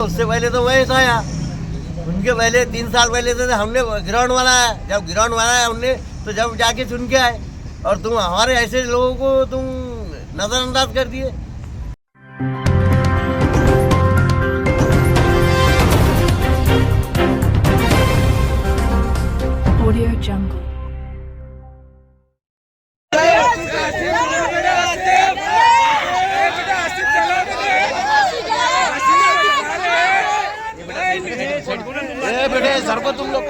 उससे पहले तो वही था यार, उनके पहले 3 साल पहले तो हमने ग्राउंड बनाया, जब ग्राउंड बनाया हमने तो जब जाके चुन के आए, और तुम हमारे ऐसे लोगों को तुम नजरअंदाज कर दिए। Audio Jungle. बेटे सर को तुम लोग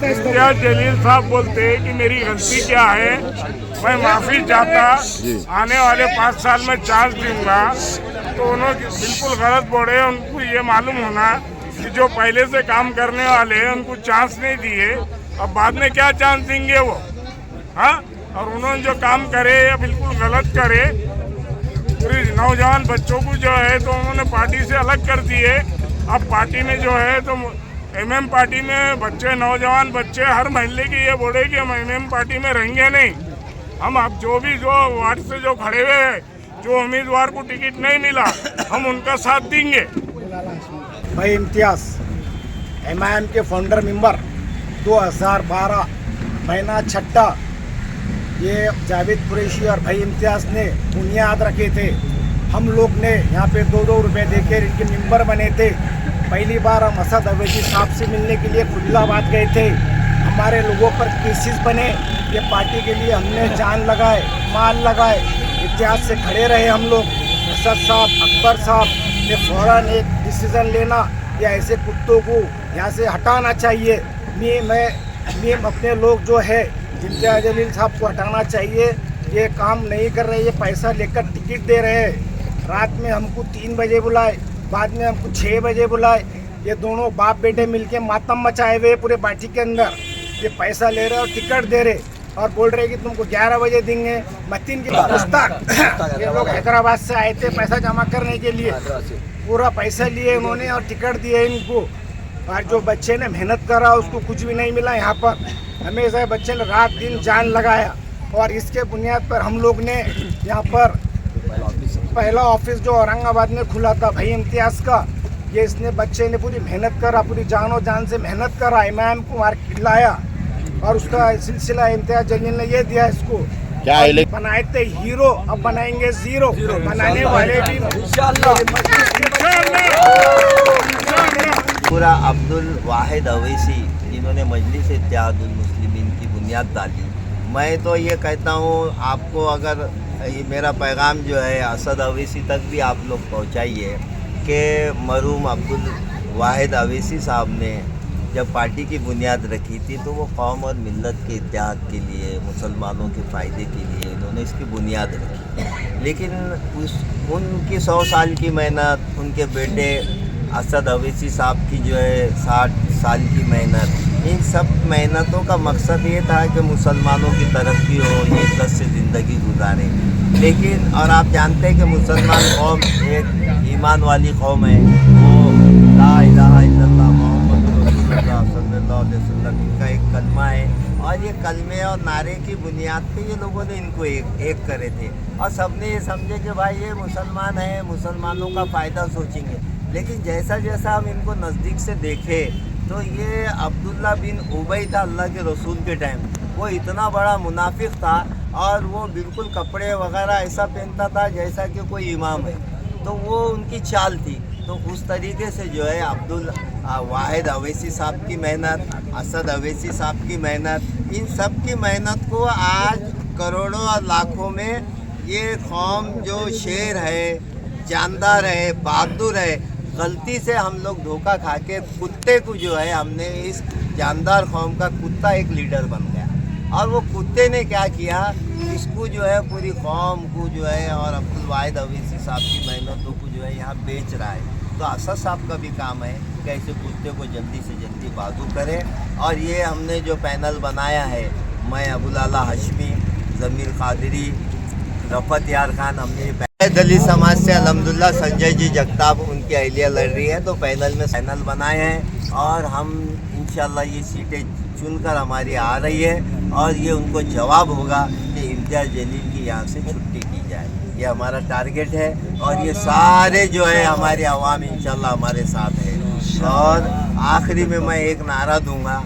इम्तियाज जलील साहब बोलते हैं कि मेरी गलती क्या है, मैं माफ़ी चाहता, आने वाले 5 साल में चांस दूंगा। तो उन्होंने बिल्कुल गलत बोले। उनको ये मालूम होना कि जो पहले से काम करने वाले हैं उनको चांस नहीं दिए, अब बाद में क्या चांस देंगे वो। हाँ, और उन्होंने जो काम करे या बिल्कुल गलत करे, पूरी नौजवान बच्चों को जो है तो उन्होंने पार्टी से अलग कर दिए। अब पार्टी में जो है तो एमएम पार्टी में बच्चे, नौजवान बच्चे हर महल्ले की ये बोले कि हम एमएम पार्टी में रहेंगे नहीं। हम अब जो वार्ड से जो खड़े हुए हैं, जो उम्मीदवार को टिकट नहीं मिला, हम उनका साथ देंगे। भाई इम्तियाज एमआईएम के फाउंडर मेंबर 2012 महीना 6 ये जावेद कुरैशी और भाई इम्तियाज ने बुनियाद रखे थे। हम लोग ने यहाँ पे 2-2 रुपये देकर इनके मेंबर बने थे। पहली बार हम असद अवैसी साहब से मिलने के लिए खुल्लाबाद गए थे। हमारे लोगों पर केसेस बने, ये पार्टी के लिए हमने जान लगाए, माल लगाए, इतिहास से खड़े रहे हम लोग। असद साहब, अकबर साहब ने फ़ौरन एक डिसीज़न लेना या ऐसे कुत्तों को यहाँ से हटाना चाहिए। मैं अपने लोग जो है इम्तियाज जलील साहब को हटाना चाहिए। ये काम नहीं कर रहे, ये पैसा लेकर टिकट दे रहे हैं। रात में हमको 3 बजे बुलाए, बाद में हमको 6 बजे बुलाए। ये दोनों बाप बेटे मिलके मातम मचाए हुए पूरे पार्टी के अंदर। ये पैसा ले रहे और टिकट दे रहे और बोल रहे कि तुमको 11 बजे देंगे। मतीन की पुस्तक, ये लोग हैदराबाद से आए थे पैसा जमा करने के लिए, पूरा पैसा लिए उन्होंने और टिकट दिए इनको। और जो बच्चे ने मेहनत करा उसको कुछ भी नहीं मिला। यहाँ पर हमेशा बच्चे ने रात दिन जान लगाया, और इसके बुनियाद पर हम लोग ने यहाँ पर पहला ऑफिस जो औरंगाबाद में खुला था भाई इम्तियाज का, ये इसने बच्चे ने पूरी मेहनत करा, पूरी जान और जान से मेहनत करा, इमाम को मार्केट लाया, और उसका सिलसिला इम्तियाज जलील ने ये दिया इसको। क्या बनाए थे हीरो, अब बनाएंगे जीरो। बनाने वाले भी पूरा अब्दुल वाहिद अवैसी जिन्होंने मजलिस इत्तेहादुल मुस्लिमीन की बुनियाद डाली। मैं तो ये कहता हूँ, आपको अगर ये मेरा पैगाम जो है असद अवैसी तक भी आप लोग पहुँचाइए कि मरहूम अब्दुल वाहिद अवैसी साहब ने जब पार्टी की बुनियाद रखी थी तो वो कौम और मिल्लत के इत्तेहाद के लिए, मुसलमानों के फ़ायदे के लिए इन्होंने इसकी बुनियाद रखी। लेकिन उनकी 100 साल की मेहनत, उनके बेटे असद अवैसी साहब की जो है 60 साल की मेहनत, इन सब मेहनतों का मकसद ये था कि मुसलमानों की तरक्की हो, ये इज्जत से ज़िंदगी गुजारें। लेकिन और आप जानते हैं कि मुसलमान कौम एक ईमान वाली कौम है, वो ला इलाहा इल्लल्लाह मुहम्मद रसूलुल्लाह सल्लल्लाहु अलैहि वसल्लम का एक कलमा है, और ये कलमे और नारे की बुनियाद पे ये लोगों ने इनको एक करे थे, और सबने ये समझे कि भाई ये मुसलमान है, मुसलमानों का फ़ायदा सोचेंगे। लेकिन जैसा जैसा हम इनको नज़दीक से देखे तो ये अब्दुल्ला बिन उबई था अल्लाह के रसूल के टाइम, वो इतना बड़ा मुनाफिक था, और वो बिल्कुल कपड़े वगैरह ऐसा पहनता था जैसा कि कोई इमाम है। तो वो उनकी चाल थी। तो उस तरीके से जो है अब्दुल वाहिद अवैसी साहब की मेहनत, असद अवैसी साहब की मेहनत, इन सब की मेहनत को आज करोड़ों और लाखों में ये कौम जो शेर है, जानदार है, बहादुर है, गलती से हम लोग धोखा खा के कुत्ते को जो है हमने इस जानदार कौम का कुत्ता एक लीडर बन गया। और वो कुत्ते ने क्या किया, इसको जो है पूरी कौम को जो है और अब्दुल वाहिद अवैसी साहब की मेहनतों को जो है यहाँ बेच रहा है। तो असद साहब का भी काम है कि ऐसे कुत्ते को जल्दी से जल्दी बाजू करें। और ये हमने जो पैनल बनाया है, मैं अबुल आला हाशमी, ज़मीर कादरी, रफ़त यार खान, हमने दलित समाज से अल्हम्दुलिल्लाह संजय जी जगताप उनकी अहलिया लड़ रही है, तो पैनल में पैनल बनाए हैं और हम इंशाल्लाह ये सीटें चुनकर हमारी आ रही है और ये उनको जवाब होगा कि इम्तियाज़ जलील की यहाँ से छुट्टी की जाए। ये हमारा टारगेट है और ये सारे जो है हमारे अवाम इंशाल्लाह हमारे साथ है। और आखिरी में मैं एक नारा दूंगा,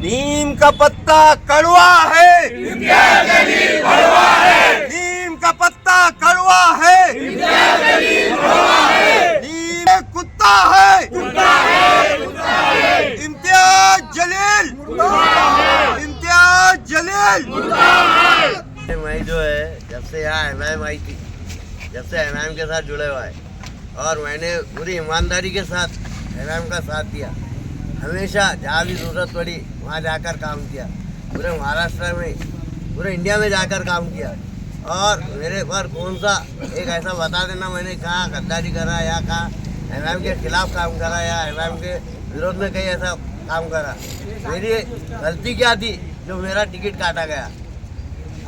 नीम का पत्ता कड़वा है, इम्तियाज़ जलील कड़वा है। नीम का पत्ता कड़वा है, इम्तियाज़ जलील कड़वा है। नीम कुत्ता है, कुत्ता है, कुत्ता है। इम्तियाज़ जलील, इम्तियाज़ जलील। मैं जो है जब से यहाँ एमआईएम आई थी, जब से एमआईएम के साथ जुड़े हुआ है और मैंने पूरी ईमानदारी के साथ एमआईएम का साथ दिया। हमेशा जहाँ भी ज़रूरत पड़ी वहाँ जाकर काम किया, पूरे महाराष्ट्र में, पूरे इंडिया में जाकर काम किया। और मेरे पर कौन सा एक ऐसा बता देना मैंने कहाँ गद्दारी करा या कहाँ एमआईएम के खिलाफ काम करा या एमआईएम के विरोध में कहीं ऐसा काम करा। मेरी गलती क्या थी जो मेरा टिकट काटा गया।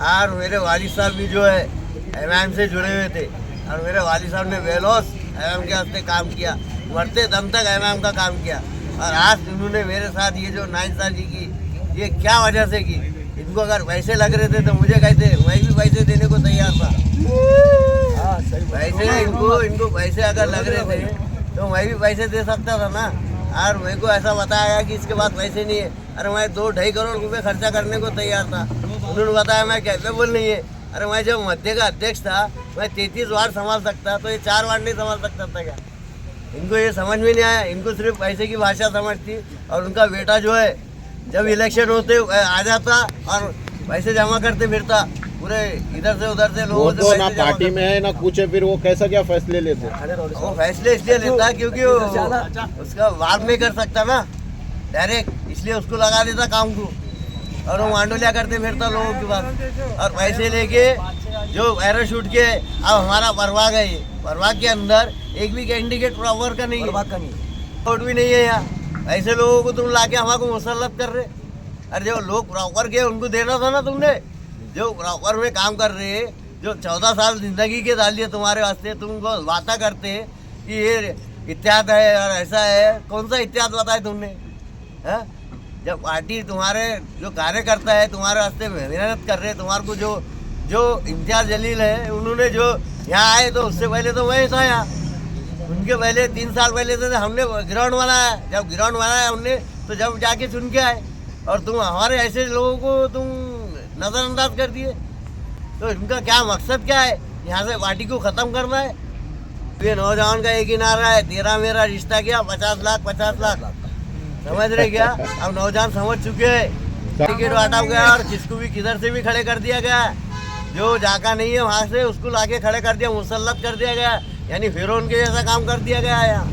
और मेरे वालिद साहब भी जो है एमआईएम से जुड़े हुए थे और मेरे वालिद साहब ने बेलौस एमआईएम के हस्ते काम किया, मरते दम तक एमआईएम का काम किया। और आज उन्होंने मेरे साथ ये जो नाइंसाफ़ी की, ये क्या वजह से की। इनको अगर पैसे लग रहे थे तो मुझे कहते, मैं भी पैसे देने को तैयार था। पैसे इनको पैसे अगर लग रहे थे तो मैं भी पैसे दे सकता था ना। और मेरे को ऐसा बताया गया कि इसके पास पैसे नहीं है। अरे मैं 2-2.5 करोड़ रुपए खर्चा करने को तैयार था। उन्होंने बताया मैं कैपेबल नहीं है। अरे मैं जब मध्य का अध्यक्ष था, मैं 33 वार्ड संभाल सकता, तो ये 4 वार्ड नहीं संभाल सकता था क्या। इनको ये समझ में नहीं आया। इनको सिर्फ पैसे की भाषा समझती। और उनका बेटा जो है जब इलेक्शन होते आ जाता और पैसे जमा करते फिरता, पूरे इधर से उधर से लोगों से तो ना पार्टी में है ना कुछ है, फिर वो कैसा क्या फैसले लेते। वो फैसले इसलिए लेता क्योंकि वो उसका वाद नहीं कर सकता ना डायरेक्ट, इसलिए उसको लगा देता काम को। और वो मांडोलिया करते फिरता लोगों के पास और पैसे लेके जो पैराशूट के। अब हमारा परवाग है, ये परवाग के अंदर एक भी कैंडिडेट प्रॉपर का नहीं है, वोट भी नहीं है यहाँ। ऐसे लोगों को तुम लाके हमारे मुसल्लत कर रहे। अरे जो लोग प्रॉपर के उनको देना था ना तुमने, जो प्रॉपर में काम कर रहे, जो 14 साल जिंदगी के डाल दिए तुम्हारे वास्ते। तुमको वादा करते कि ये इत्याद है और ऐसा है, कौन सा इत्याद बताया तुमने है। जब पार्टी तुम्हारे जो कार्यकर्ता है तुम्हारे वास्ते मेहनत कर रहे, तुम्हारे को जो इम्तियाज़ जलील है, उन्होंने जो यहाँ आए तो उससे पहले तो वही था यहाँ। उनके पहले 3 साल पहले से हमने ग्राउंड बनाया। जब ग्राउंड बनाया हमने तो जब जाके चुन के आए और तुम हमारे ऐसे लोगों को तुम नज़रअंदाज कर दिए। तो इनका क्या मकसद क्या है, यहाँ से पार्टी को ख़त्म करना है। ये नौजवान का एक ही नारा है, तेरा मेरा रिश्ता क्या, 50 लाख 50 लाख। समझ रहे क्या। अब नौजवान समझ चुके हैं, टिकट बांटा गया और जिसको भी किधर से भी खड़े कर दिया गया, जो जाका नहीं है वहाँ से उसको लाके खड़े कर दिया, मुसल्लत कर दिया गया, यानी फिरौन के जैसा काम कर दिया गया है यहाँ।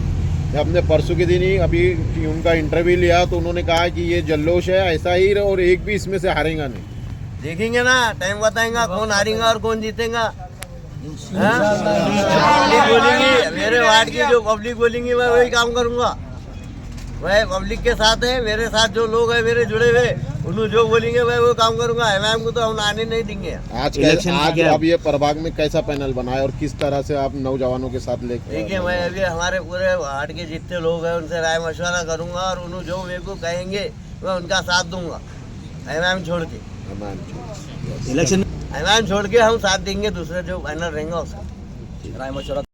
हमने परसों के दिन ही अभी उनका इंटरव्यू लिया तो उन्होंने कहा कि ये जल्लोश है, ऐसा ही और एक भी इसमें से हारेगा नहीं। देखेंगे ना, टाइम बताएंगा कौन हारेगा और कौन जीतेगा। पब्लिक बोलेंगी, मेरे वार्ड की जो पब्लिक बोलेंगी मैं वही काम करूँगा। मैं पब्लिक के साथ है, मेरे साथ जो लोग हैं मेरे जुड़े हुए, उन्होंने जो बोलेंगे मैं वो काम करूंगा। एमआईएम को तो हम आने नहीं देंगे। आज अब ये प्रभाग में कैसा पैनल बना है और किस तरह से आप नौजवानों के साथ लेके। देखिए मैं अभी हमारे पूरे वार्ड के जितने लोग हैं उनसे राय मशवरा करूंगा और उन्होंने जो मेरे को कहेंगे मैं उनका साथ दूंगा। एमआईएम छोड़ के, इलेक्शन एमआईएम छोड़ के हम साथ देंगे, दूसरे जो पैनल रहेंगे उसका राय मशवरा।